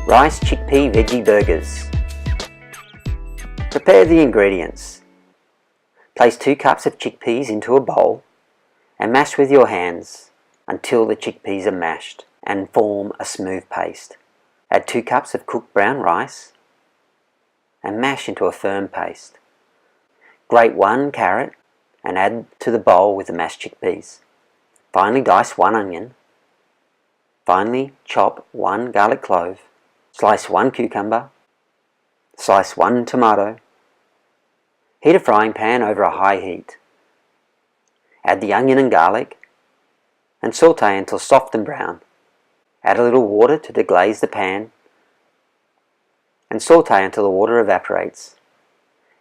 Rice chickpea veggie burgers. Prepare the ingredients. Place 2 cups of chickpeas into a bowl and mash with your hands until the chickpeas are mashed and form a smooth paste. Add 2 cups of cooked brown rice and mash into a firm paste. Grate 1 carrot and add to the bowl with the mashed chickpeas. Finely dice 1 onion. Finely chop 1 garlic clove. Slice 1 cucumber. Slice 1 tomato. Heat a frying pan over a high heat. Add the onion and garlic and saute until soft and brown. Add a little water to deglaze the pan and saute until the water evaporates.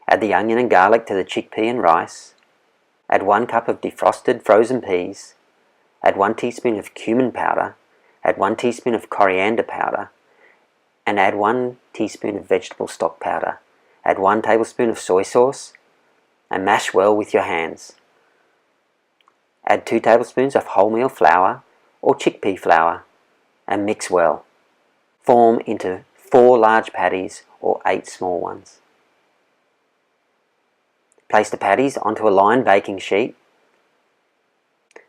Add the onion and garlic to the chickpea and rice. Add 1 cup of defrosted frozen peas. Add 1 teaspoon of cumin powder. Add 1 teaspoon of coriander powder. And add 1 teaspoon of vegetable stock powder. Add 1 tablespoon of soy sauce and mash well with your hands. Add 2 tablespoons of wholemeal flour or chickpea flour and mix well. Form into 4 large patties or 8 small ones. Place the patties onto a lined baking sheet.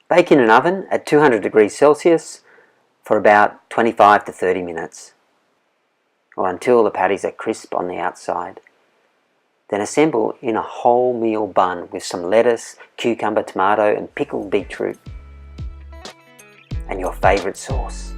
Bake in an oven at 200 degrees Celsius for about 25 to 30 minutes, or until the patties are crisp on the outside. Then assemble in a wholemeal bun with some lettuce, cucumber, tomato and pickled beetroot and your favourite sauce.